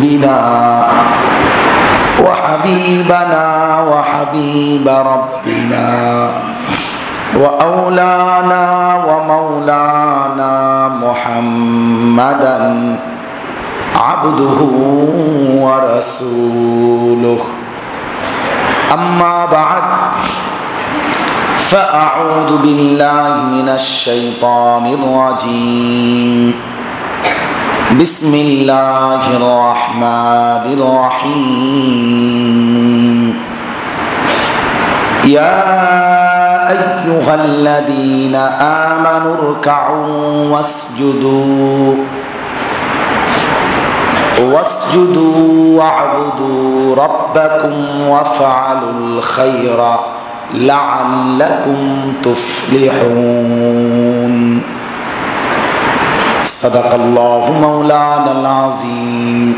بنا وحبيبنا وحبيب ربنا وأولانا ومولانا محمدا عبده ورسوله أما بعد فأعوذ بالله من الشيطان الرجيم بسم الله الرحمن الرحيم يا أيها الذين آمنوا اركعوا واسجدوا واعبدوا ربكم وافعلوا الخير لعلكم تفلحون صدق الله مولانا العظيم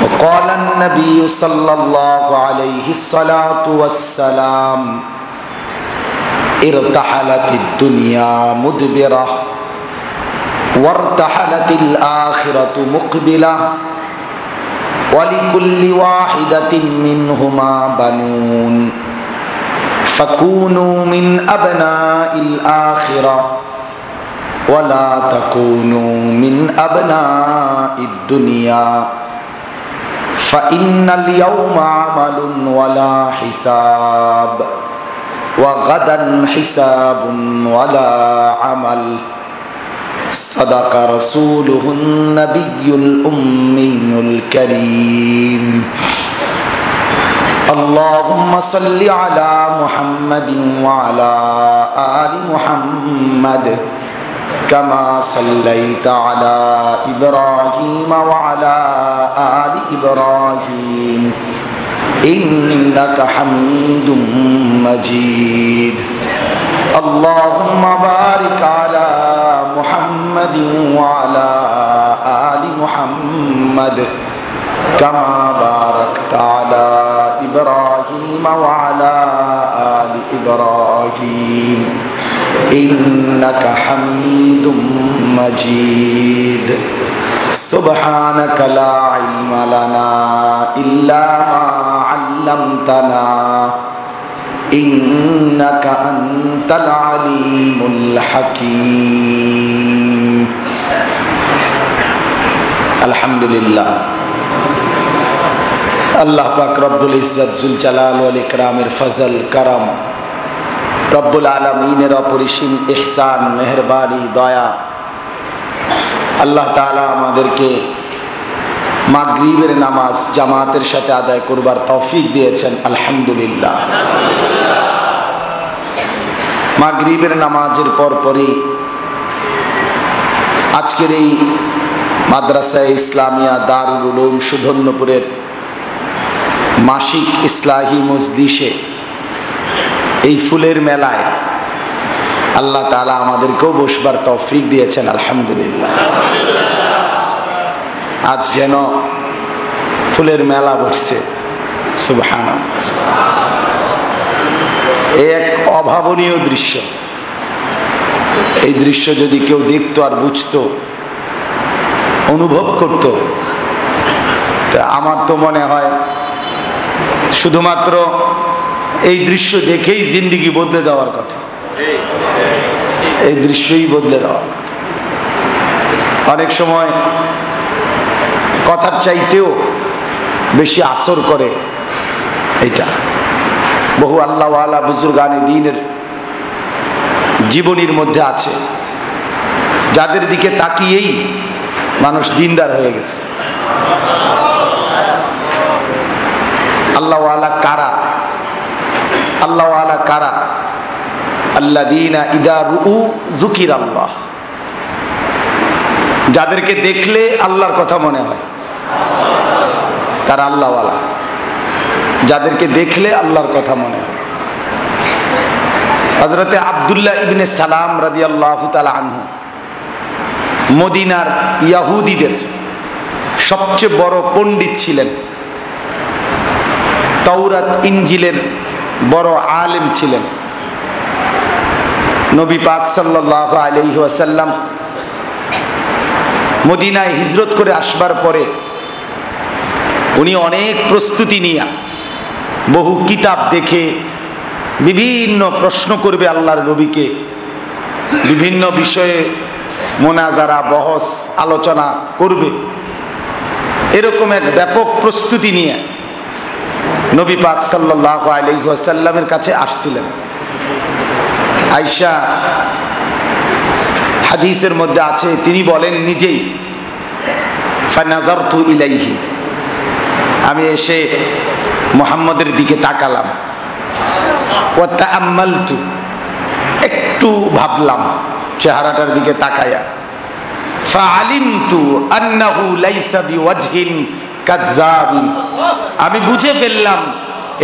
وقال النبي صلى الله عليه الصلاة والسلام ارتحلت الدنيا مدبرة وارتحلت الآخرة مقبلة ولكل واحدة منهما بنون فكونوا من أبناء الآخرة ولا تكونوا من أبناء الدنيا فإن اليوم عمل ولا حساب وغدا حساب ولا عمل صدق رسوله النبي الأمي الكريم اللهم صل على محمد وعلى آل محمد كما صليت على إبراهيم وعلى آل إبراهيم إنك حميد مجيد اللهم بارك على محمد وعلى آل محمد كما باركت على إبراهيم وعلى آل إبراهيم إنك حميد مجيد سبحانك لا علم لنا إلا ما علمتنا إنك أنت العليم الحكيم الحمد لله আল্লাহ পাক রব্বুল ইজ্জত জুল জালাল ওয়াল ইকরামের ফজল করম রব্বুল আলামিনের অপরিসীম ইহসান মেহেরবানি দয়া আল্লাহ তাআলা আমাদেরকে মাগরিবের নামাজ জামাতের সাথে আদায় করবার তৌফিক দিয়েছেন আলহামদুলিল্লাহ। মাগরিবের নামাজের পরপরই আজকের এই মাদ্রাসা ইসলামিয়া দারুল উলুম সুধন্যপুরের মাসিক ইসলাহি মজলিসে এই ফুলের মেলায় আল্লাহ তাআলা আমাদেরকেও বসবার তৌফিক দিয়েছেন আলহামদুলিল্লাহ। আজ যেন ফুলের মেলা বসছে সুবহানাল্লাহ। এক অভাবনীয় দৃশ্য। এই দৃশ্য যদি কেউ দেখতো আর বুঝতো, অনুভব করত, আমার তো মনে হয় শুধুমাত্র এই দৃশ্য দেখেই জিন্দেগি বদলে যাওয়ার কথা। এই দৃশ্যই বদলে যাওয়ার কথা। অনেক সময় কথার চাইতেও বেশি আসর করে এটা। বহু আল্লাহওয়ালা বুজুর্গানে দ্বীনের জীবনীর মধ্যে আছে, যাদের দিকে তাকিয়েই মানুষ দিনদার হয়ে গেছে। আল্লাহওয়ালা কারা? আল্লাহওয়ালা কারা? আল্লাযীনা ইযা রুউ যুকিরাল্লাহ, যাদেরকে দেখলে আল্লাহর কথা মনে হয় তারা আল্লাহওয়ালা। যাদেরকে দেখলে আল্লাহর কথা মনে হয়। হযরতে আব্দুল্লাহ ইবনে সালাম রাদিয়াল্লাহু তাআলা আনহু মদিনার ইহুদিদের সবচেয়ে বড় পণ্ডিত ছিলেন। তাওরাত ইনজিলের বড় আলেম ছিলেন। নবী পাক সাল্লাল্লাহু আলাইহি ওয়াসাল্লাম মদিনায় হিজরত করে আসবার পরে উনি অনেক প্রস্তুতি নিয়ে বহু কিতাব দেখে বিভিন্ন প্রশ্ন করবে আল্লাহর নবীকে, বিভিন্ন বিষয়ে মোনাজারা বহস আলোচনা করবে, এরকম এক ব্যাপক প্রস্তুতি নিয়ে নবী পাক সাল্লাল্লাহু আলাইহি ওয়াসাল্লামের কাছে আসছিলেন। আয়েশা হাদিসের মধ্যে আছে, তিনি বলেন নিজেই, ফানাজারতু ইলাইহি, আমি এসে মুহাম্মদের দিকে তাকালাম, ওয়া তাআম্মালতু, একটু ভাবলাম চেহারাটার দিকে তাকায়া, ফাআলিমতু আন্নাহু লাইসা বিওয়াজহিন কাযযাবিন, আমি বুঝে ফেললাম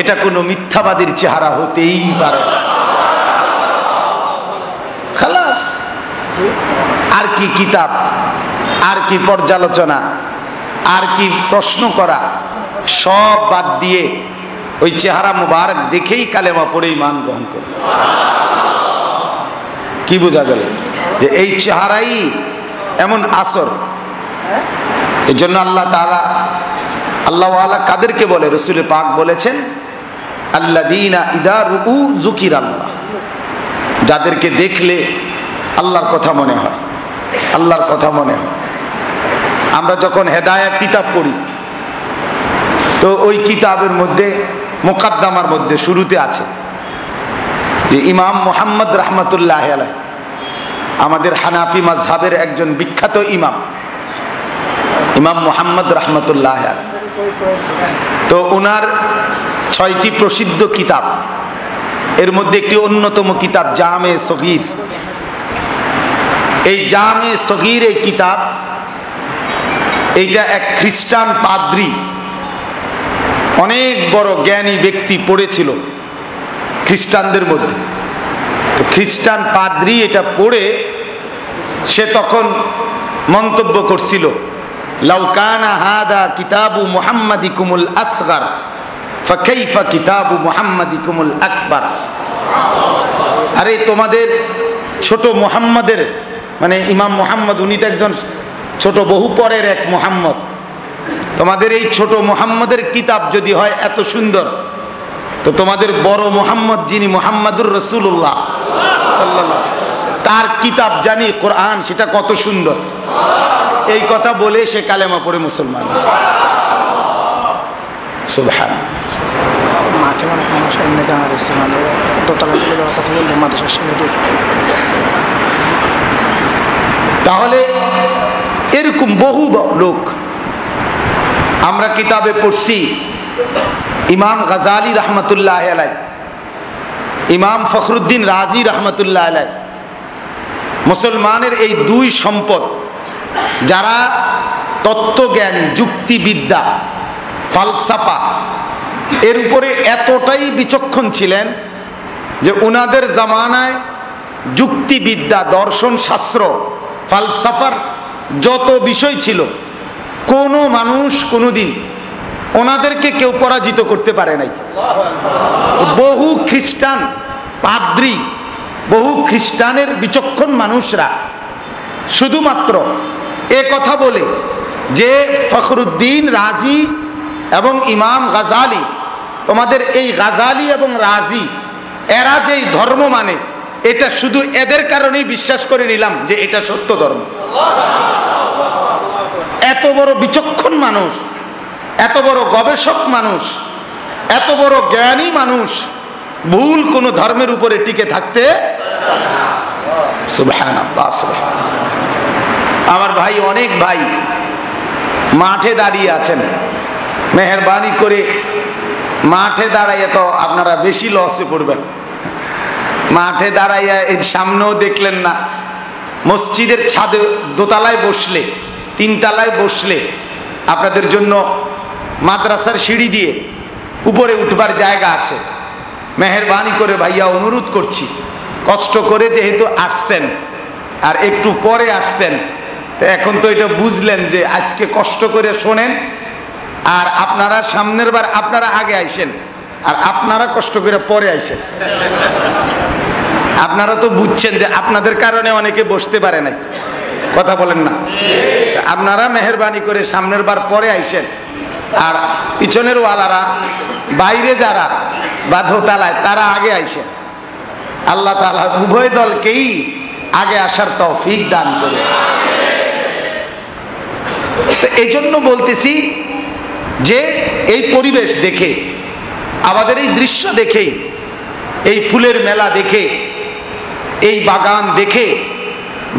এটা কোনো মিথ্যাবাদীর চেহারা হতেই পারে না। খালাস, আর কি কিতাব, আর কি পর্যালোচনা, আর কি প্রশ্ন করা, সব বাদ দিয়ে ওই চেহারা মুবারক দেখেই কালেমা পড়ে ঈমান গ্রহণ করে। কি বোঝা গেল যে এই চেহারাই এমন আসর। এই জন্য আল্লাহ তাআলা, আল্লাহওয়ালা কাদেরকে বলে? রাসূল পাক বলেছেন, আল্লাযীনা ইযা রুউ যুকিরাল্লাহ, যাদেরকে দেখলে আল্লাহর কথা মনে হয়, আল্লাহর কথা মনে হয়। আমরা যখন হেদায়েত কিতাব পড়ি তো ওই কিতাবের মধ্যে মুকাদ্দামার মধ্যে শুরুতে আছে যে ইমাম মুহাম্মদ রাহমাতুল্লাহি আলাইহি, আমাদের হানাফি মাযহাবের একজন বিখ্যাত ইমাম, ইমাম মুহাম্মদ রাহমাতুল্লাহি আলাইহি। তো ওনার 6টি প্রসিদ্ধ কিতাব, এর মধ্যে একটি অন্যতম কিতাব জামে সগীর। এই জামে সগীর এই কিতাব, এইটা এক খ্রিস্টান পাদ্রী, অনেক বড় জ্ঞানী ব্যক্তি পড়েছিল খ্রিস্টানদের মধ্যে। তো খ্রিস্টান পাদ্রী এটা পড়ে সে তখন মন্তব্য করছিল, লাউ কানা হাদা কিতাবু মুহাম্মাদিকুমুল আসগার ফাকাইফা কিতাবু মুহাম্মাদিকুমুল আকবার। আরে তোমাদের ছোট মুহাম্মাদের, মানে ইমাম মুহাম্মদ, উনি তো একজন ছোট, বহু পরের এক মুহাম্মদ, তোমাদের এই ছোট মুহাম্মদের কিতাব যদি হয় এত সুন্দর, তো তোমাদের বড় মুহাম্মদ যিনি মুহাম্মাদুর রাসূলুল্লাহ সাল্লাল্লাহু, তার কিতাব জানি কোরআন, সেটা কত সুন্দর। এই কথা বলে সে কালেমা পড়ে মুসলমান। সুবহানাল্লাহ। মাঠে অনেক মানুষ এমনি দাঁড়িয়েছে, মানে দোতলা তুলে দেওয়ার কথা বললে মাদ্রাসার সামনে। তাহলে এরকম বহু লোক আমরা কিতাবে পড়ছি। ইমাম গাজালি রহমতুল্লাহ আলাইহি, ইমাম ফখরুদ্দিন রাজি রহমতুল্লাহ আলাইহি, মুসলমানের এই দুই সম্পদ, যারা তত্ত্বজ্ঞানী, যুক্তিবিদ্যা, ফালসাফা এর উপরে এতটাই বিচক্ষণ ছিলেন যে উনাদের জামানায় যুক্তিবিদ্যা, দর্শন শাস্ত্র, ফালসাফার যত বিষয় ছিল, কোনো মানুষ কোনোদিন ওনাদেরকে কেউ পরাজিত করতে পারে নাই। বহু খ্রিস্টান পাদ্রী, বহু খ্রিস্টানের বিচক্ষণ মানুষরা শুধুমাত্র এ কথা বলে যে ফখরুদ্দিন রাজি এবং ইমাম গাজালি, তোমাদের এই গাজালি এবং রাজি এরা যেই ধর্ম মানে, এটা শুধু এদের কারণেই বিশ্বাস করে নিলাম যে এটা সত্য ধর্ম। এত বড় বিচক্ষণ মানুষ, এত বড় গবেষক মানুষ, এত বড় জ্ঞানী মানুষ ভুল কোন ধর্মের উপরে টিকে থাকতে। সুবহানাল্লাহ, সুবহানাল্লাহ। আমার ভাই, অনেক ভাই মাঠে দাঁড়িয়ে আছেন, মেহেরবানি করে মাঠে দাঁড়াইয়া তো আপনারা বেশি লসে পড়বেন। মাঠে দাঁড়াইয়া এই সামনেও দেখলেন না, মসজিদের ছাদে দোতলায় বসলে, 3 তলায় বসলে আপনাদের জন্য মাদ্রাসার সিঁড়ি দিয়ে উপরে উঠবার জায়গা আছে। মেহেরবানি করে ভাইয়া অনুরোধ করছি, কষ্ট করে যেহেতু আসছেন আর একটু পরে আসছেন, তো এখন তো এটা বুঝলেন যে আজকে কষ্ট করে শোনেন, আর আপনারা সামনের বার আপনারা আগে আইসেন, আর আপনারা কষ্ট করে পরে আইসেন। আপনারা তো বুঝছেন যে আপনাদের কারণে অনেকে বসতে পারে নাই, কথা বলেন না? আপনারা মেহেরবানি করে সামনের বার পরে আইসেন, আর পিছনের ওয়ালারা বাইরে যারা বা দোতলায় তারা আগে আইসে। আল্লাহ তাআলা উভয় দলকেই আগে আসার তৌফিক দান করে। এই জন্য বলতেছি যে এই পরিবেশ দেখে, আমাদের এই দৃশ্য দেখে, এই ফুলের মেলা দেখে, এই বাগান দেখে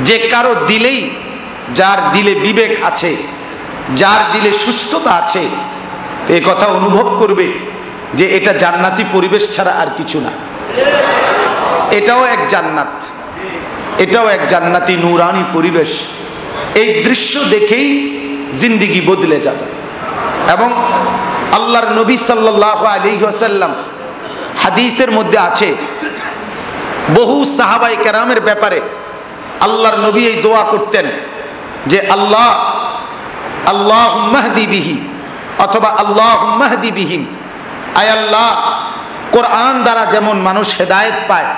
যে কারো দিলেই, যার দিলে বিবেক আছে, যার দিলে সুস্থতা আছে, এই কথা অনুভব করবে যে এটা জান্নাতি পরিবেশ ছাড়া আর কিছু না। এটাও এক জান্নাত, এটাও এক জান্নাতি নূরানি পরিবেশ। এই দৃশ্য দেখেই জিন্দেগি বদলে যাবে। এবং আল্লাহর নবী সাল্লাল্লাহু আলাইহি ওয়াসাল্লাম হাদিসের মধ্যে আছে, বহু সাহাবায়ে কেরামের ব্যাপারে আল্লাহর নবী এই দোয়া করতেন যে আল্লাহ আল্লাহুম্মা হদি বিহি অথবা আল্লাহুম্মা হদি বিহিম। আয় আল্লাহ, কোরআন দ্বারা যেমন মানুষ হেদায়েত পায়,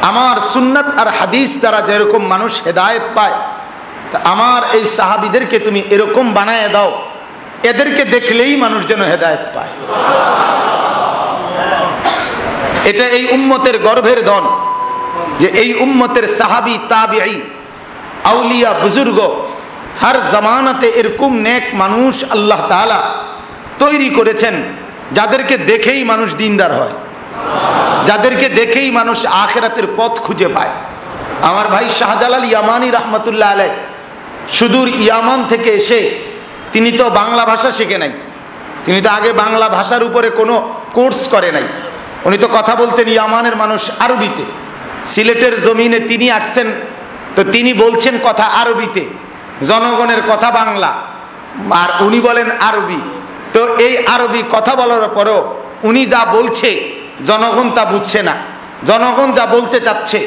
আমার সুন্নাত আর হাদিস দ্বারা যেরকম মানুষ হেদায়েত পায়, আমার এই সাহাবীদেরকে তুমি এরকম বানায় দাও, এদেরকে দেখলেই মানুষ যেন হেদায়েত পায়। এটা এই উম্মতের গর্ভের ধন যে এই উম্মতের সাহাবী, তাবিঈ, আউলিয়া, বুজুর্গ, হর জামানাতে এরকম নেক মানুষ আল্লাহ তাআলা তৈরি করেছেন যাদেরকে দেখেই মানুষ দিনদার হয়, যাদেরকে দেখেই মানুষ আখিরাতের পথ খুঁজে পায়। আমার ভাই শাহজালাল ইয়ামানি রহমতুল্লাহ আলাইহ সুদূর ইয়ামান থেকে এসে, তিনি তো বাংলা ভাষা শিখে নাই, তিনি তো আগে বাংলা ভাষার উপরে কোনো কোর্স করে নাই, উনি তো কথা বলতেন ইয়ামানের মানুষ আরবিতে। সিলেটের জমিনে তিনি আসছেন, তো তিনি বলছেন কথা আরবিতে, জনগণের কথা বাংলা, আর উনি বলেন আরবি। তো এই আরবি কথা বলার পরেও উনি যা বলছে জনগণ তা বুঝছে না, জনগণ যা বলতে চাচ্ছে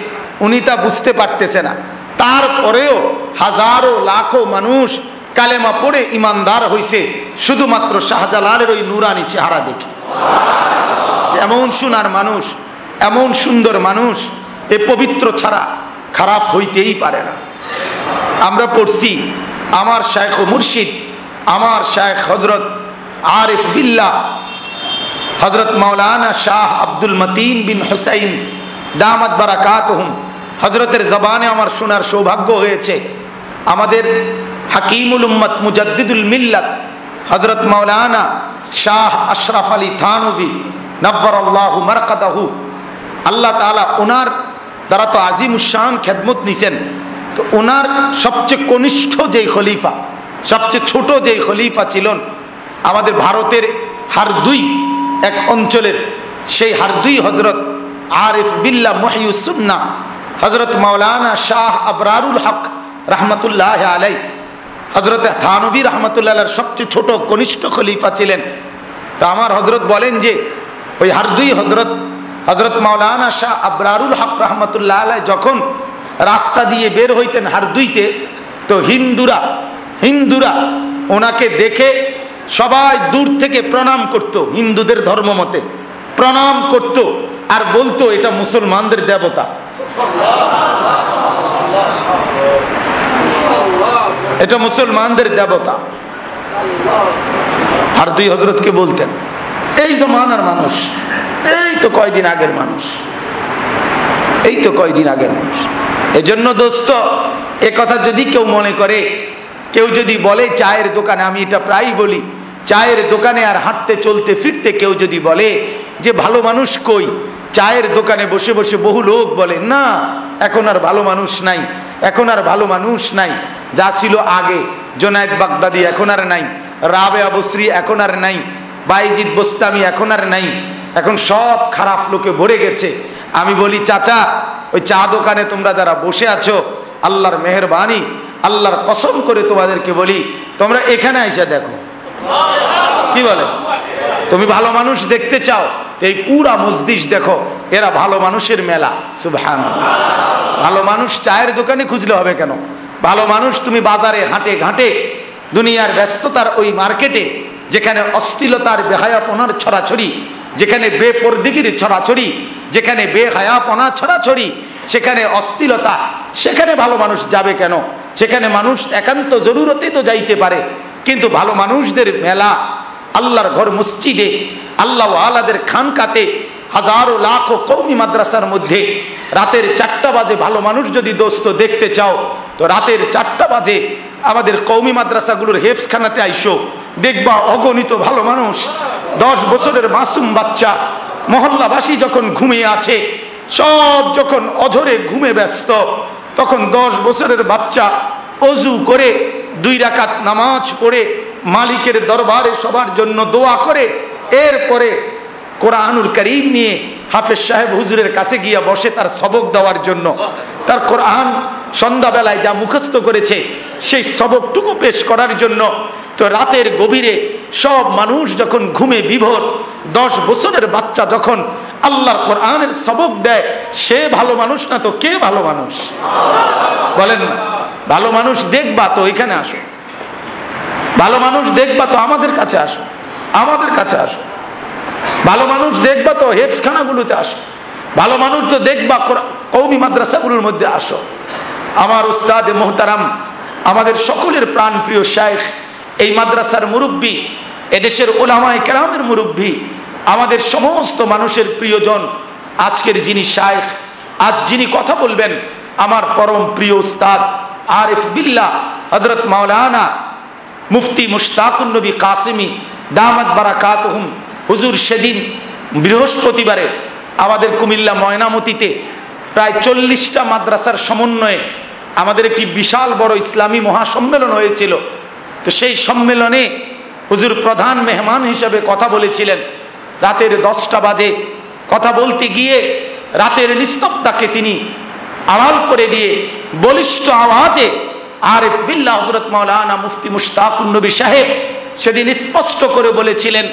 উনি তা বুঝতে পারতেছে না। তারপরেও হাজারো লাখো মানুষ কালেমা পড়ে ইমানদার হইছে শুধুমাত্র শাহজালালের ওই নুরানি চেহারা দেখে। এমন সোনার মানুষ, এমন সুন্দর মানুষ, এ পবিত্র ছাড়া খারাপ হইতেই পারে না। আমরা পড়ছি আমার শাইখ ও মুর্শিদ, আমার শাইখ হযরত আরিফ বিল্লাহ, হযরত মাওলানা শাহ আব্দুল মতিন বিন হুসাইন দামাত বারাকাতুহুম, হযরতের জবানে আমার শোনার সৌভাগ্য হয়েছে। আমাদের হাকিমুল উম্মত মুজাদ্দিদুল মিল্লাত হযরত মাওলানা শাহ আশরাফ আলী থানভী নব্বরাল্লাহু মারকাদাহু, আল্লাহ তাআলা ওনার দ্বারা তো আজিমুশান খেদমত নিছেন। তো ওনার সবচেয়ে কনিষ্ঠ যেই খলিফা, সবচেয়ে ছোট যেই খলিফা ছিলেন আমাদের ভারতের হারদুই এক অঞ্চলের, সেই হারদুই হযরত আরিফ বিল্লাহ মুহিউস সুন্নাহ হযরত মাওলানা শাহ আবরারুল হক রহমতুল্লাহ আলাইহি, হযরত থানভী রহমতুল্লাহ আলাইহির সবচেয়ে ছোট কনিষ্ঠ খলিফা ছিলেন। তো আমার হযরত বলেন যে ওই হারদুই হযরত মাওলানা শাহ আবরারুল হক রহমতুল্লাহ আলাইহি যখন রাস্তা দিয়ে বের হইতেন হারদুইতে, তো হিন্দুরা ওনাকে দেখে সবাই দূর থেকে প্রণাম করত, হিন্দুদের ধর্ম মতে প্রণাম করত, আর বলতো এটা মুসলমানদের দেবতা, এটা মুসলমানদের দেবতা। আর দুই হযরতকে বলতেন। এই জমানার মানুষ, এই তো কয়দিন আগের মানুষ, এই তো কয়দিন আগের মানুষ। এজন্য দোস্ত, এ কথা যদি কেউ মনে করে, কেউ যদি বলে চায়ের দোকানে, আমি এটা প্রায় বলি, চায়ের দোকানে আর হাঁটতে চলতে ফিরতে কেউ যদি বলে যে ভালো মানুষ কই, চায়ের দোকানে বসে বসে বহু লোক বলে না এখন আর ভালো মানুষ নাই, এখন আর ভালো মানুষ নাই, যা ছিল আগে, জোনায়েদ বাগদাদি এখন আর নাই, রাবেয়া বসরি এখন আর নাই, বাইজিদ বোস্তামি এখন আর নাই, এখন সব খারাপ লোকে ভরে গেছে। আমি বলি চাচা, ওই চা দোকানে তোমরা যারা বসে আছো, আল্লাহর মেহেরবানি, আল্লাহর কসম করে তোমাদেরকে বলি, তোমরা এখানে এসে দেখো। কি বলে? তুমি ভালো মানুষ দেখতে চাও, এই পুরা মসজিদ দেখো, এরা ভালো মানুষের মেলা। সুবহানাল্লাহ। ভালো মানুষ চায়ের দোকানে খুঁজলে হবে কেন? ভালো মানুষ তুমি বাজারে হাঁটে ঘাটে, দুনিয়ার ব্যস্ততার ওই মার্কেটে, যেখানে অশ্লীলতার বেহায়াপনার ছড়াছড়ি, যেখানে বেপরদিগির ছড়াছড়ি, যেখানে বেহায়াপনা ছড়াছড়ি, সেখানে অশ্লীলতা, সেখানে ভালো মানুষ যাবে কেন? সেখানে মানুষ একান্ত জরুরতে তো যাইতে পারে, কিন্তু ভালো মানুষদের মেলা আল্লাহর ঘর মসজিদে, আল্লাহ ওয়ালাদের খানকাতে, হাজারো লাখো কওমি মাদ্রাসার মধ্যে রাতের 4টা বাজে ভালো মানুষ যদি দোস্ত দেখতে চাও তো রাতের 4টা বাজে আমাদের কওমি মাদ্রাসাগুলোর হেফজখানাতে আইসো, দেখবা অগণিত ভালো মানুষ, 10 বছরের মাসুম বাচ্চা, মহল্লাবাসী যখন ঘুমিয়ে আছে, সব যখন অঝরে ঘুমে ব্যস্ত, তখন 10 বছরের বাচ্চা অজু করে 2 রাকাত নামাজ পড়ে মালিকের দরবারে সবার জন্য দোয়া করে এরপরে কোরআনুল কারীম নিয়ে হাফেজ সাহেব হুজুরের কাছে গিয়া বসে তার সবক দেওয়ার জন্য। তার কোরআন সন্ধ্যাবেলায় যা মুখস্থ করেছে সেই সবকটুকু পেশ করার জন্য। তো রাতের গভীরে সব মানুষ যখন ঘুমে বিভোর, 10 বছরের বাচ্চা যখন আল্লাহর কোরআনের সবক দেয়, সে ভালো মানুষ না তো কে ভালো মানুষ? বলেন না। ভালো মানুষ দেখবা তো এখানে আসো, ভালো মানুষ দেখবা তো আমাদের কাছে আসো, আমাদের কাছে আসো। ভালো মানুষ দেখবা তো হেফজখানাগুলোতে আসো, ভালো মানুষ তো দেখবা কওমি মাদ্রাসাগুলোর মধ্যে আসো। আমার উস্তাদে মোহতারাম, আমাদের সকলের প্রাণ প্রিয় শাইখ, এই মাদ্রাসার মুরব্বী, এদেশের উলামায়ে কেরামের মুরব্বী, আমাদের সমস্ত মানুষের প্রিয়জন, আজকের যিনি শাইখ, আজ যিনি কথা বলবেন, আমার পরম প্রিয় উস্তাদ আরিফ বিল্লাহ হযরত মাওলানা মুফতি মুশতাকুন নবী কাসিমি দামাত বারাকাতুহুম হুজুর সেদিন বৃহস্পতিবারে আমাদের কুমিল্লা ময়নামতিতে প্রায় 40টা মাদ্রাসার সমন্বয়ে আমাদের একটি বিশাল বড় ইসলামী মহাসম্মেলন হয়েছিল। তো সেই সম্মেলনে হুজুর প্রধান মেহমান হিসেবে কথা বলেছিলেন। রাতের 10টা বাজে কথা বলতে গিয়ে রাতের নিস্তব্ধতাকে তিনি আড়াল করে দিয়ে বলিষ্ঠ আওয়াজে আরিফ বিল্লাহ হযরত মাওলানা মুফতি মুশতাকুন নবী সাহেব সেদিন স্পষ্ট করে বলেছিলেন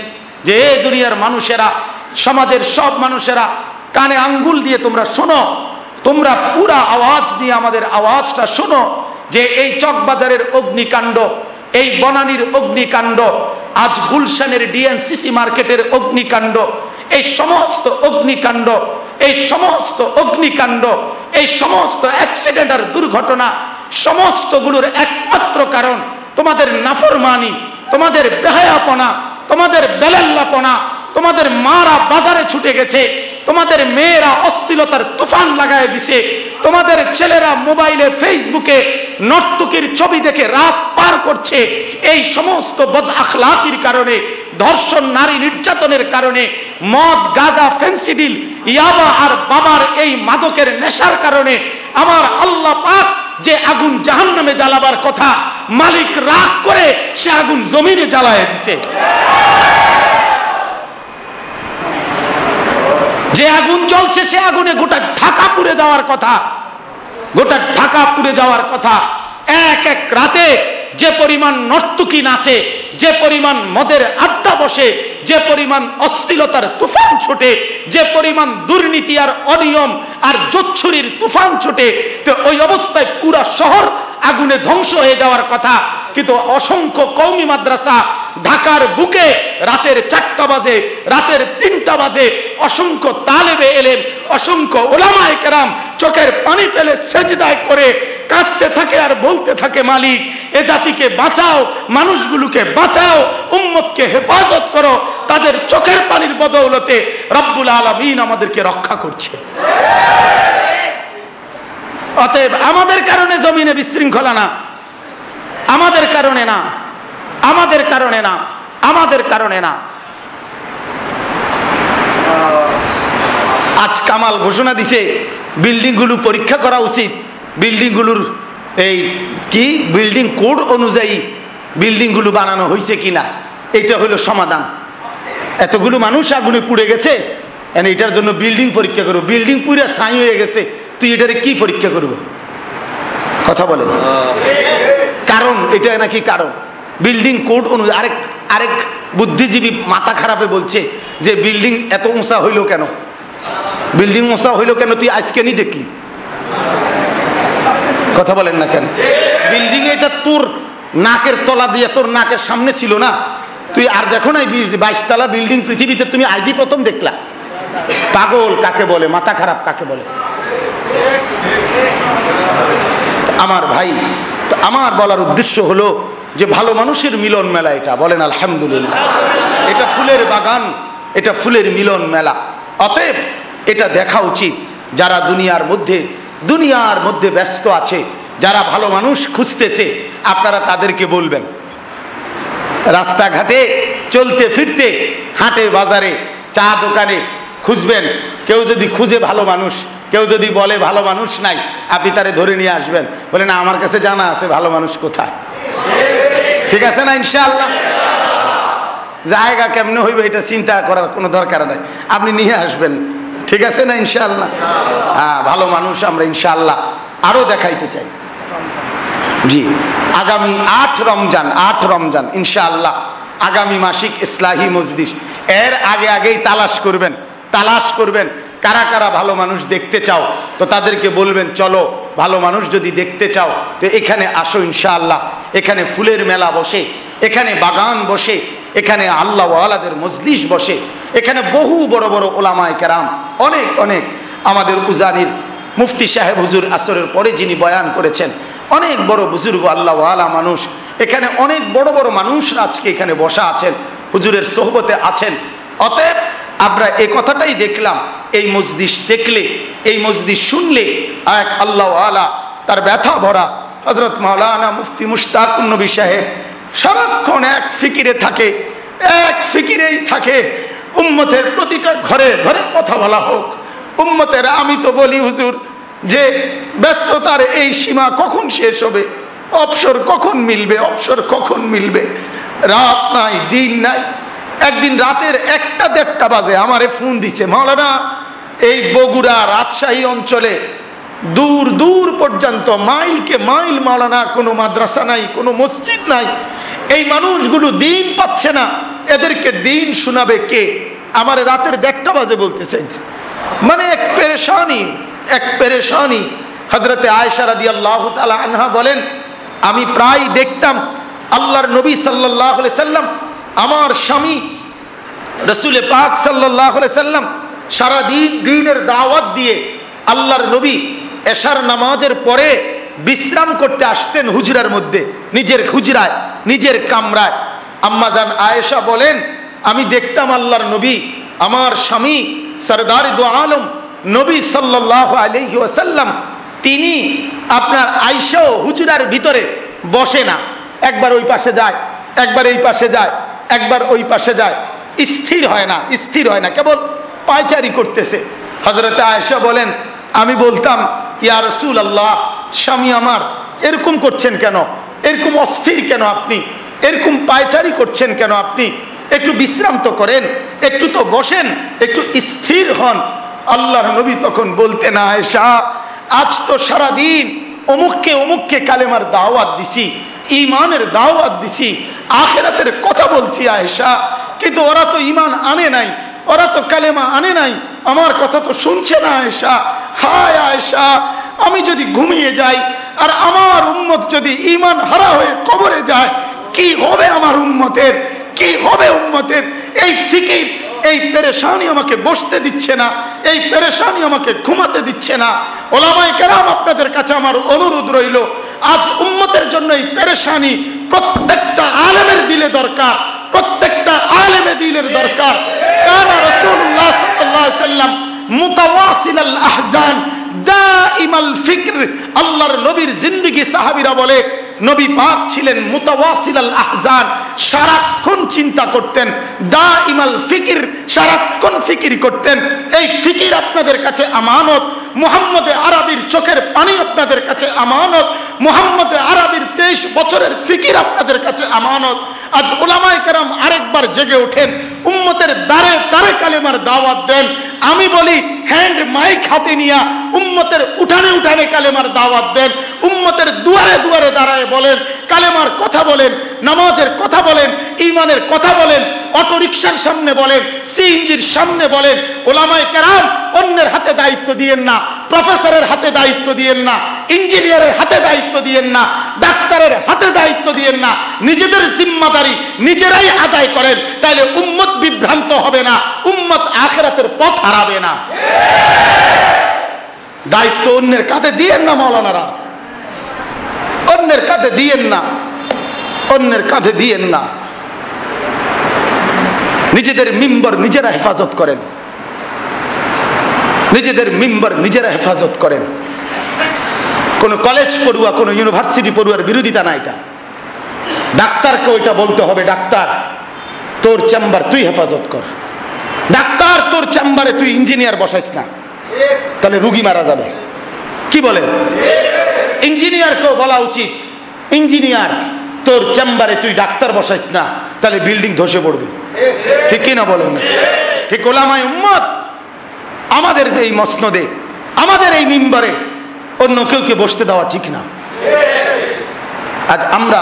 যে দুনিয়ার মানুষেরা, সমাজের সব মানুষেরা কানে আঙ্গুল দিয়ে তোমরা শোনো, তোমরা পুরা আওয়াজ দিয়ে আমাদের আওয়াজটা শোনো, যে এই চকবাজারের অগ্নিকাণ্ড, এই বনানীর অগ্নিকাণ্ড, আজ গুলশানের ডিএনসিসি মার্কেটের অগ্নিকাণ্ড, এই সমস্ত অগ্নিকাণ্ড, এই সমস্ত অগ্নিকাণ্ড, এই সমস্ত অ্যাক্সিডেন্ট আর দুর্ঘটনা সমস্তগুলোর একমাত্র কারণ তোমাদের নাফরমানি, তোমাদের বেহায়াপনা, তোমাদের বেলাল্লাপনা। তোমাদের মারা বাজারে ছুটে গেছে, তোমাদের মেয়েরা অশ্লীলতার তুফান লাগায় দিছে, তোমাদের ছেলেরা মোবাইলে ফেসবুকে নর্তকীর ছবি দেখে রাত পার করছে। এই সমস্ত বদ আখলাকির কারণে, ধর্ষণ, নারী নির্যাতনের কারণে, মদ, গাঁজা, ফেন্সিডিল, ইয়াবা আর বাবার এই মাদকের নেশার কারণে আমার আল্লাহ পাক যে আগুন জাহান্নামে জ্বালাবার কথা, মালিক রাগ করে সে আগুন জমিনে জ্বালায় দিছে। যে আগুন জ্বলছে সে আগুনে গোটা ঢাকা পুড়ে যাওয়ার কথা, গোটা ঢাকা পুড়ে যাওয়ার কথা। এক এক রাতে যে পরিমাণ নর্তকী নাচে, যে পরিমাণ মদের আড্ডা বসে, যে পরিমাণ অশ্লীলতার তুফান ছোটে, যে পরিমাণ দুর্নীতি আর অনিয়ম আর জোচ্ছুরির তুফান ছোটে, তো ওই অবস্থায় পুরা শহর আগুনে ধ্বংস হয়ে যাওয়ার কথা। কিন্তু অসংখ্য কওমি মাদ্রাসা ঢাকার বুকে রাতের 4টা বাজে, রাতের 3টা বাজে অসংখ্য তালেবে এলেম, অসংখ্য উলামায়ে কেরাম চোখের পানি ফেলে সেজদায় করে কাঁদতে থাকে আর বলতে থাকে, মালিক এ জাতিকে বাঁচাও, মানুষগুলোকে বাঁচাও, উম্মতকে হেফাজত করো। তাদের চোখের পানির বদৌলতে রব্বুল আলামিন আমাদেরকে রক্ষা করছে। অতএব আমাদের কারণে জমিনে বিশৃঙ্খলা না, আমাদের কারণে না, আমাদের কারণে না, আমাদের কারণে না। আজ কামাল ঘোষণা দিছে বিল্ডিং গুলো পরীক্ষা করা উচিত, বিল্ডিং গুলোর এই কি বিল্ডিং কোড অনুযায়ী বিল্ডিং গুলো বানানো হয়েছে কিনা, এটা হলো সমাধান। এতগুলো মানুষ আগুনে পুড়ে গেছে, এটার জন্য বিল্ডিং পরীক্ষা করবো। বিল্ডিং পুরো ছাই হয়ে গেছে, তুই এটারে কি পরীক্ষা করবো? কথা বলেন। কারণ এটা নাকি কারণ বিল্ডিং কোড অনুযায়ী। আরেক বুদ্ধিজীবী মাথা খারাপে বলছে যে বিল্ডিং এত উঁচা হইল কেন, বিল্ডিং উঁচা হইল কেন তুই আজকে নি দেখলি? কথা বলেন না কেন? বিল্ডিং এটা তোর নাকের তলা দিয়ে, তোর নাকের সামনে ছিল না, তুই আর দেখো না 22 তলা বিল্ডিং পৃথিবীতে তুমি আজই প্রথম দেখলা। পাগল কাকে বলে, মাথা খারাপ কাকে বলে? আমার ভাই, আমার বলার উদ্দেশ্য হলো যে ভালো মানুষের মিলন মেলা এটা, বলেন আলহামদুলিল্লাহ। এটা ফুলের বাগান, এটা ফুলের মিলন মেলা। অতএব এটা দেখা উচিত। যারা দুনিয়ার মধ্যে ব্যস্ত আছে, যারা ভালো মানুষ খুঁজতেছে, আপনারা তাদেরকে বলবেন, রাস্তাঘাটে চলতে ফিরতে, হাটে বাজারে, চা দোকানে খুঁজবেন। কেউ যদি খুঁজে ভালো মানুষ, কেউ যদি বলে ভালো মানুষ নাই, আপনি তারে ধরে নিয়ে আসবেন, বলে না আমার কাছে জানা আছে ভালো মানুষ কোথায়। ঠিক আছে না? ইনশাআল্লাহ। জায়গা কেমনে হইবে এটা চিন্তা করার কোনো দরকার নাই, আপনি নিয়ে আসবেন। ঠিক আছে না? ইনশাআল্লাহ। হ্যাঁ, ভালো মানুষ আমরা ইনশাআল্লাহ আরো দেখাইতে চাই। জি, আগামী 8 রমজান ইনশাআল্লাহ আগামী মাসিক ইসলাহি মজলিস, এর আগেই তালাশ করবেন কারা কারা ভালো মানুষ দেখতে চাও, তো তাদেরকে বলবেন চলো ভালো মানুষ যদি দেখতে চাও তো এখানে আসো ইনশাআল্লাহ। এখানে ফুলের মেলা বসে, এখানে বাগান বসে, এখানে আল্লাহ ওয়ালাদের মজলিস বসে, এখানে বহু বড় বড় ওলামায়ে কেরাম, অনেক আমাদের উজানির মুফতি সাহেব হুজুর আসরের পরে যিনি বয়ান করেছেন, অনেক বড় বুজুর্গ আল্লাহ ওয়ালা মানুষ, এখানে অনেক বড় বড় মানুষ আজকে এখানে বসা আছেন, হুজুরের সোহবতে আছেন। অতএব আমরা এই কথাটাই দেখলাম, এই মজলিস দেখলে, এই মজলিস শুনলে এক আল্লাহ ওয়ালা তার ব্যথা ভরা হযরত মাওলানা মুফতি মুশতাকুন নবী সাহেব সারাক্ষণ এক ফিকিরেই থাকে উম্মতের প্রতিটা ঘরে ঘরে কথা বলা হোক। উম্মতের আমি তো বলি হুজুর যে ব্যস্ততার এই সীমা কখন শেষ হবে, অবসর কখন মিলবে, রাত নাই দিন নাই। একদিন রাতের 1টা-1:30 বাজে আমারে ফোন দিছে, মাওলানা এই বগুড়া রাজশাহী অঞ্চলে দূর পর্যন্ত মাইলকে মাইল মাওলানা কোনো মাদ্রাসা নাই, কোনো মসজিদ নাই, এই মানুষগুলো দিন পাচ্ছে না, এদেরকে দিন শোনাবে কে? আমার রাতের 1:30 বাজে বলতে চাইছে। মানে এক পেরেশানি। হযরতে আয়েশা রাদিয়াল্লাহু তাআলা আনহা বলেন, আমি প্রায় দেখতাম আল্লাহর নবী সাল্লাল্লাহু আলাইহি সাল্লাম, আমার স্বামী রাসূল পাক সাল্লাল্লাহু আলাইহি সাল্লাম সারা দিনের দাওয়াত দিয়ে আল্লাহর নবী এশার নামাজের পরে বিশ্রাম করতে আসতেন হুজরার মধ্যে, নিজের হুজরায়, নিজের কামরায়। আম্মা জান আয়েশা বলেন, আমি দেখতাম আল্লাহর নবী, আমার স্বামী সরদার দু আলম নবী সাল্লাল্লাহু আলাইহি ওয়াসাল্লাম, তিনি আপনার আয়েশা হুজরার ভিতরে বসে না, একবার ওই পাশে যায়, একবার এই পাশে যায়, একবার ওই পাশে যায়, স্থির হয় না, কেবল পায়চারি করতেছে। হযরত আয়েশা বলেন, আমি বলতাম ইয়া রাসূলুল্লাহ, স্বামী আমার এরকম করছেন কেন, এরকম অস্থির কেন আপনি, এরকম পায়চারি করছেন কেন আপনি, একটু বিশ্রাম তো করেন, একটু তো বসেন, একটু স্থির হন। আল্লাহর নবী তখন বলতেন, আয়েশা আজ তো সারাদিন অমুককে কালেমার দাওয়াত দিছি, ঈমানের দাওয়াত দিছি, আখিরাতের কথা বলছি আয়েশা, কিন্তু ওরা তো ঈমান আনে নাই, ওরা তো কালেমা আনে নাই, আমার কথা তো শুনছে না আয়েশা। হায় আয়েশা, আমি যদি ঘুমিয়ে যাই আর আমার উম্মত যদি ঈমান হারা হয়ে কবরে যায়, কি হবে আমার উম্মতের, কি হবে উম্মতের? এই ফিকির, এই পেরেশানি আমাকে বসতে দিচ্ছে না, এই পেরেশানি আমাকে ঘুমাতে দিচ্ছে না। ওলামায়ে কেরাম, আপনাদের কাছে আমার অনুরোধ রইল, আজ উম্মতের জন্য এই পেরেশানি প্রত্যেকটা আলেমের দিলে দরকার, প্রত্যেকটা আলেমের দিলের দরকার। কানা রাসূলুল্লাহ সাল্লাল্লাহু আলাইহি সাল্লাম মুতাওয়াসিলাল আহজান দাইমাল ফিকর। আল্লাহর নবীর জিন্দেগি সাহাবীরা বলে নবী পাক ছিলেন মুতাওয়াসিলাল আহজান, সারাক্ষণ চিন্তা করতেন, দাইমাল ফিকির, সারাক্ষণ ফিকির করতেন। এই ফিকির আপনাদের কাছে আমানত। মুহাম্মদ আরবির চোখের পানি আপনাদের কাছে আমানত। মুহাম্মদ আরবির 23 বছরের ফিকির আপনাদের কাছে আমানত। আজ উলামায়ে কেরাম আরেকবার জেগে ওঠেন, উম্মতের দাঁড়ে দাঁড়ে কালেমার দাওয়াত দেন। আমি বলি হ্যান্ড মাইক হাতে নিয়া উম্মতের উঠানে উঠানে কালেমার দাওয়াত দেন, উম্মতের দুয়ারে দুয়ারে দাঁড়ায় বলেন, কালেমার কথা বলেন, নামাজের কথা বলেন, ঈমানের কথা বলেন, অটো রিকশার সামনে বলেন, সিএনজির সামনে বলেন। উলামায়ে কেরাম অন্যের হাতে দায়িত্ব দিয়েন না, প্রফেসরের হাতে দায়িত্ব দিয়েন না, ইঞ্জিনিয়ারের হাতে দায়িত্ব দিয়েন না, ডাক্তারের হাতে দায়িত্ব দিয়েন না, নিজেদের জিম্মাদারি নিজেরাই আদায় করেন, তাহলে উম্মত বিভ্রান্ত হবে না, উম্মত আখিরাতের পথ হারাবে না। দায়িত্ব অন্যের কাঁধে দিয়েন না মাওলানারা, অন্যের কাঁধে দিয়েন না, অন্যের কাঁধে দিয়েন না। নিজেদের মিম্বর নিজেরা হেফাজত করেন, নিজেদের মিম্বর নিজেরা হেফাজত করেন। কোন কলেজ পড়ুয়া, কোন ইউনিভার্সিটি পড়ুয়ার বিরোধিতা না এটা। ডাক্তারকে ওইটা বলতে হবে, ডাক্তার তোর চেম্বার তুই হেফাজত কর, ডাক্তার তোর চেম্বারে তুই ইঞ্জিনিয়ার বসাইস না, তাহলে রুগী মারা যাবে। কি বলেন? ইঞ্জিনিয়ারকেও বলা উচিত, ইঞ্জিনিয়ার তোর চেম্বারে তুই ডাক্তার বসাইস না, তাহলে বিল্ডিং ধসে পড়বে। ঠিক কি না বলেন না? ঠিক ওলামায়ে উম্মত আমাদের এই মসনদে, আমাদের এই মিম্বরে অন্য কেউকে বসতে দেওয়া ঠিক না। আজ আমরা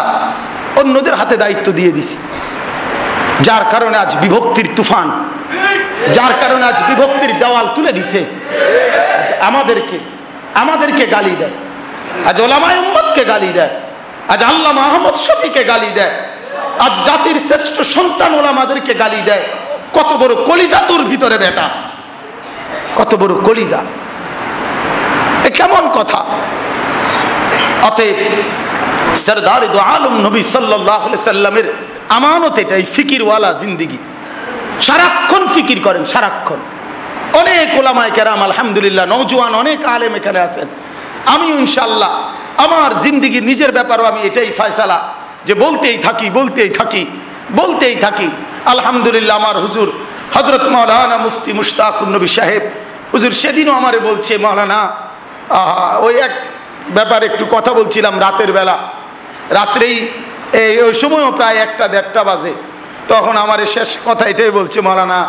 অন্যদের হাতে দায়িত্ব দিয়ে দিছি, যার কারণে আজ বিভক্তির তুফান, যার কারণে আজ বিভক্তির দেওয়াল তুলে দিছে। আজ আমাদেরকে গালি দেয়, আজ ওলামায়ে উম্মতকে গালি দেয়, আজ আল্লামা আহমদ শফিকে গালি দেয়, আজ জাতির শ্রেষ্ঠ সন্তান ওলামাদেরকে গালি দেয়। কত বড় কলিজা তোর ভিতরে বেটা, কত বড় কলিজা! এ কেমন কথা? অতএব সরদার দু আলম নবী সাল্লাল্লাহু আলাইহি সাল্লামের আমানত এটাই, ফিকিরওয়ালা জিন্দেগি। সারাক্ষণ ফিকির করেন, সারাক্ষণ। অনেক ওলামায়ে কেরাম আলহামদুলিল্লাহ, নওজোয়ান অনেক আলেম এখানে আছেন। আমিও ইনশাআল্লাহ আমার জিন্দেগি নিজের ব্যাপারও আমি এটাই ফয়সালা যে বলতেই থাকি। আলহামদুলিল্লাহ আমার হুজুর হযরত মাওলানা মুফতি মুশতাকুর নবী সাহেব হুজুর সেদিনও আমারে বলছে, মাওলানা ওই এক ব্যাপারে একটু কথা বলছিলাম রাতের বেলা, রাত্রেই ওই সময়ও প্রায় 1টা-1.5টা বাজে। তখন আমার শেষ কথা এটাই বলছে, মাওলানা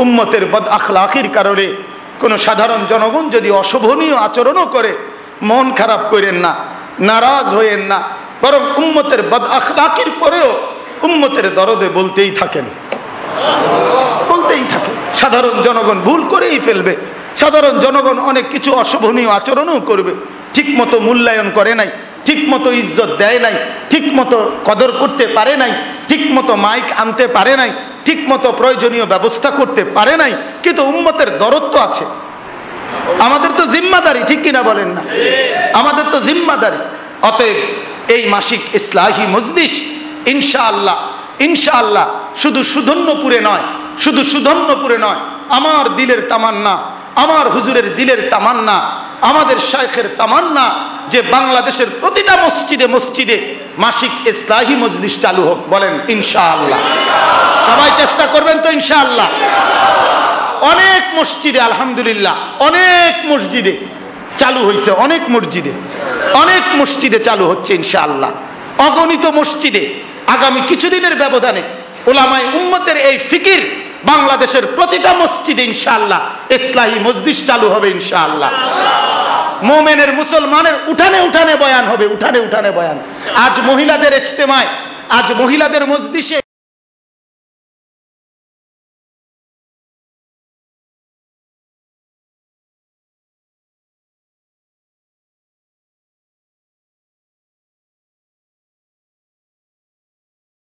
উম্মতের বদ আখলাকির কারণে কোন সাধারণ জনগণ যদি অশোভনীয় আচরণও করে, মন খারাপ করেন না, নারাজ হইেন না, বরং উম্মতের বদ আখলাকির পরেও উম্মতের দরদে বলতেই থাকেন। সাধারণ জনগণ ভুল করেই ফেলবে, সাধারণ জনগণ অনেক কিছু অশোভনীয় আচরণও করবে, ঠিক মতো মূল্যায়ন করে নাই, ঠিক মতো ইজ্জত দেয় নাই, ঠিক মতো কদর করতে পারে নাই, ঠিক মতো মাইক আনতে পারে নাই, ঠিক মতো প্রয়োজনীয় ব্যবস্থা করতে পারে নাই, কিন্তু উম্মতের দরদ তো আছে। আমাদের তো জিম্মাদারি, ঠিক কিনা বলেন না? আমাদের তো জিম্মাদারি। অতএব এই মাসিক ইসলাহি মজলিস ইনশাআল্লাহ শুধু সুধন্যপুরে নয়, আমার দিলের তামান্না, আমার হুজুরের দিলের তামান্না, আমাদের শাইখের তামান্না যে বাংলাদেশের প্রতিটা মসজিদে মাসিক ইসলাহি মজলিস চালু হোক। বলেন ইনশাআল্লাহ। সবাই চেষ্টা করবেন তো ইনশাআল্লাহ। অনেক মসজিদে আলহামদুলিল্লাহ, অনেক মসজিদে চালু হয়েছে, অনেক মসজিদে চালু হচ্ছে ইনশাআল্লাহ। অগণিত মসজিদে আগামী কিছুদিনের ব্যবধানে উলামায়ে উম্মতের এই ফিকির বাংলাদেশের প্রতিটা মসজিদে ইনশাআল্লাহ ইসলাহি মজলিস চালু হবে ইনশাআল্লাহ। মুমিনের মুসলমানের উঠানে বয়ান হবে, উঠানে বয়ান। আজ মহিলাদের ইজতেমায়, আজ মহিলাদের মজলিসে